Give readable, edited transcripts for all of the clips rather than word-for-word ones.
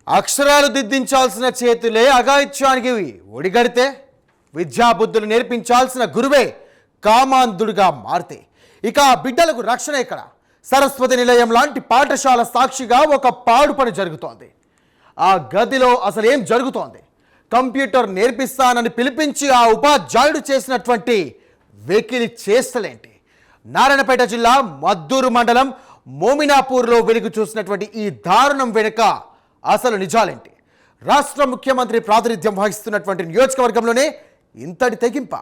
అక్షరాలు దిద్దించాల్సిన చేతులే అఘాయిత్యానికి ఒడిగడితే విద్యాబుద్ధులు నేర్పించాల్సిన గురువే కామాంధుడిగా మారితే ఇక బిడ్డలకు రక్షణ ఎక్కడ? సరస్వతి నిలయం లాంటి పాఠశాల సాక్షిగా ఒక పాడు పని జరుగుతోంది. ఆ గదిలో అసలు ఏం జరుగుతోంది? కంప్యూటర్ నేర్పిస్తానని పిలిపించి ఆ ఉపాధ్యాయుడు చేసినటువంటి వెకిలి చేష్టలేంటి? నారాయణపేట జిల్లా మద్దూరు మండలం మోమినాపూర్లో వెలుగు చూసినటువంటి ఈ దారుణం వెనుక అసలు నిజాలేంటి? రాష్ట్ర ముఖ్యమంత్రి ప్రాతినిధ్యం వహిస్తున్నటువంటి నియోజకవర్గంలోనే ఇంతటి తెగింప?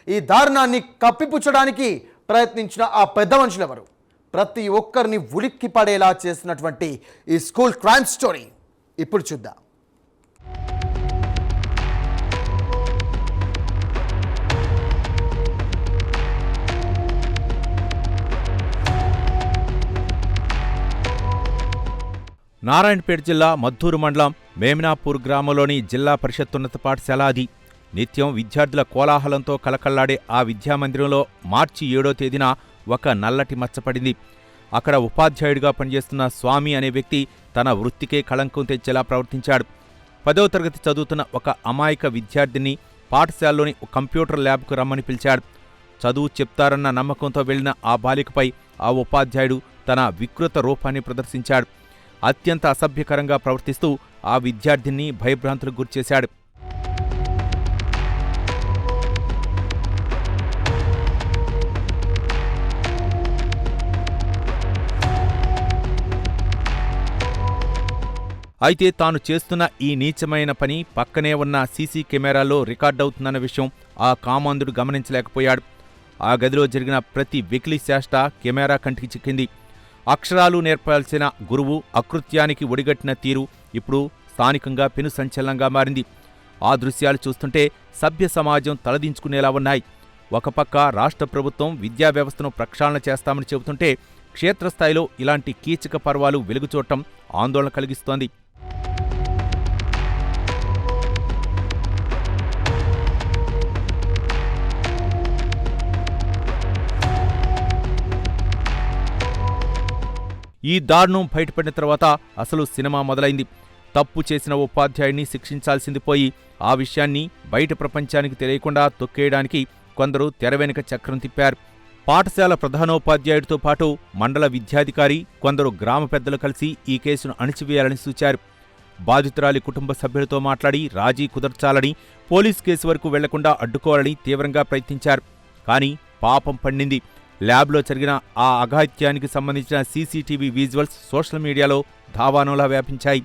ఈ దారుణాన్ని కప్పిపుచ్చడానికి ప్రయత్నించిన ఆ పెద్ద మనుషులు ఎవరు? ప్రతి ఒక్కరిని ఉలిక్కి పడేలా చేసినటువంటి ఈ స్కూల్ క్రైమ్ స్టోరీ ఇప్పుడు చూద్దాం. నారాయణపేట జిల్లా మద్దూరు మండలం మేమినాపూర్ గ్రామంలోని జిల్లా పరిషత్తున్నత పాఠశాల అది. నిత్యం విద్యార్థుల కోలాహలంతో కలకల్లాడే ఆ విద్యామందిరంలో మార్చి 7వ తేదీన ఒక నల్లటి మచ్చపడింది. అక్కడ ఉపాధ్యాయుడిగా పనిచేస్తున్న స్వామి అనే వ్యక్తి తన వృత్తికే కళంకం తెచ్చేలా ప్రవర్తించాడు. 10వ తరగతి చదువుతున్న ఒక అమాయక విద్యార్థిని పాఠశాలలోని కంప్యూటర్ ల్యాబ్కు రమ్మని పిలిచాడు. చదువు చెప్తారన్న నమ్మకంతో వెళ్లిన ఆ బాలికపై ఆ ఉపాధ్యాయుడు తన వికృత రూపాన్ని ప్రదర్శించాడు. అత్యంత అసభ్యకరంగా ప్రవర్తిస్తూ ఆ విద్యార్థిని భయభ్రాంతులకు గురిచేశాడు. అయితే తాను చేస్తున్న ఈ నీచమైన పని పక్కనే ఉన్న సీసీ కెమెరాల్లో రికార్డవుతుందన్న విషయం ఆ కామాంధుడు గమనించలేకపోయాడు. ఆ గదిలో జరిగిన ప్రతి వెకిలి చేష్ట కెమెరా కంటికి చిక్కింది. అక్షరాలు నేర్పాల్సిన గురువు అకృత్యానికి ఒడిగట్టిన తీరు ఇప్పుడు స్థానికంగా పెను సంచలనంగా మారింది. ఆ దృశ్యాలు చూస్తుంటే సభ్య సమాజం తలదించుకునేలా ఉన్నాయి. ఒక పక్క రాష్ట్ర ప్రభుత్వం విద్యా వ్యవస్థను ప్రక్షాళన చేస్తామని చెబుతుంటే క్షేత్రస్థాయిలో ఇలాంటి కీచక పర్వాలు వెలుగుచూడటం ఆందోళన కలిగిస్తోంది. ఈ దారుణం బయటపడిన తర్వాత అసలు సినిమా మొదలైంది. తప్పు చేసిన ఉపాధ్యాయుడిని శిక్షించాల్సింది పోయి ఆ విషయాన్ని బయట ప్రపంచానికి తెలియకుండా తొక్కేయడానికి కొందరు తెరవెనుక చక్రం తిప్పారు. పాఠశాల ప్రధానోపాధ్యాయుడితో పాటు మండల విద్యాధికారి, కొందరు గ్రామ పెద్దలు కలిసి ఈ కేసును అణిచివేయాలని సూచారు. బాధితురాలి కుటుంబ సభ్యులతో మాట్లాడి రాజీ కుదర్చాలని, పోలీస్ కేసు వరకు వెళ్లకుండా అడ్డుకోవాలని తీవ్రంగా ప్రయత్నించారు. కానీ పాపం పండింది. ల్యాబ్లో జరిగిన ఆ అఘాయిత్యానికి సంబంధించిన సీసీటీవీ విజువల్స్ సోషల్ మీడియాలో ధావానంలా వ్యాపించాయి.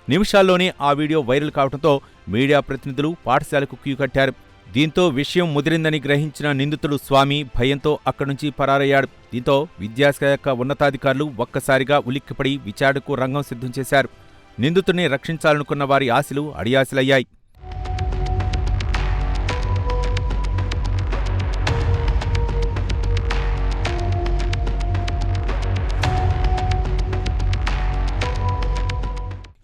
నిమిషాల్లోనే ఆ వీడియో వైరల్ కావడంతో మీడియా ప్రతినిధులు పాఠశాలకు క్యూ కట్టారు. దీంతో విషయం ముదిరిందని గ్రహించిన నిందితుడు స్వామి భయంతో అక్కడి నుంచి పరారయ్యాడు. దీంతో విద్యాశాఖ ఉన్నతాధికారులు ఒక్కసారిగా ఉలిక్కిపడి విచారణకు రంగం సిద్ధం చేశారు. నిందితుడిని రక్షించాలనుకున్న వారి ఆశలు అడియాశలయ్యాయి.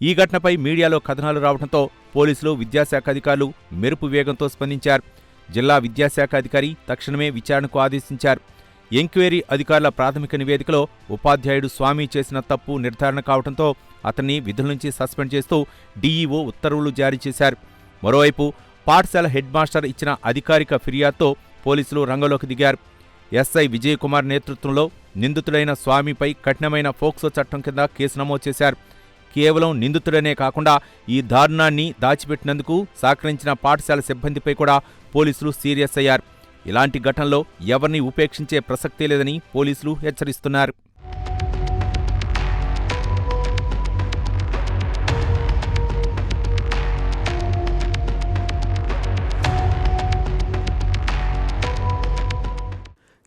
ఈ ఘటనపై మీడియాలో కథనాలు రావడంతో పోలీసులు, విద్యాశాఖ అధికారులు మెరుపు వేగంతో స్పందించారు. జిల్లా విద్యాశాఖ అధికారి తక్షణమే విచారణకు ఆదేశించారు. ఎంక్వైరీ అధికారుల ప్రాథమిక నివేదికలో ఉపాధ్యాయుడు స్వామి చేసిన తప్పు నిర్ధారణ కావడంతో అతన్ని విధుల నుంచి సస్పెండ్ చేస్తూ డీఈఓ ఉత్తర్వులు జారీ చేశారు. మరోవైపు పాఠశాల హెడ్ మాస్టర్ ఇచ్చిన అధికారిక ఫిర్యాదుతో పోలీసులు రంగంలోకి దిగారు. ఎస్ఐ విజయకుమార్ నేతృత్వంలో నిందితుడైన స్వామిపై కఠినమైన ఫోక్సో చట్టం కింద కేసు నమోదు చేశారు. కేవలం నిందితుడనే కాకుండా ఈ దారుణాన్ని దాచిపెట్టినందుకు సహకరించిన పాఠశాల సిబ్బందిపై కూడా పోలీసులు సీరియస్ అయ్యారు. ఇలాంటి ఘటనలో ఎవరిని ఉపేక్షించే ప్రసక్తే లేదని పోలీసులు హెచ్చరిస్తున్నారు.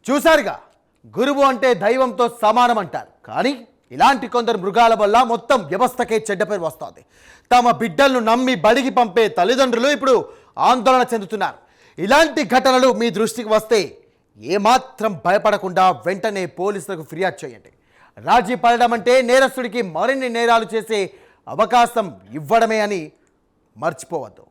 చూశారుగా, గురువు అంటే దైవంతో సమానం అంటారు. కానీ ఇలాంటి కొందరు మృగాల వల్ల మొత్తం వ్యవస్థకే చెడ్డ పేరు వస్తోంది. తమ బిడ్డలను నమ్మి బడికి పంపే తల్లిదండ్రులు ఇప్పుడు ఆందోళన చెందుతున్నారు. ఇలాంటి ఘటనలు మీ దృష్టికి వస్తే ఏమాత్రం భయపడకుండా వెంటనే పోలీసులకు ఫిర్యాదు చేయండి. రాజీ పడడం అంటే నేరస్తుడికి మరిన్ని నేరాలు చేసే అవకాశం ఇవ్వడమే అని మర్చిపోవద్దు.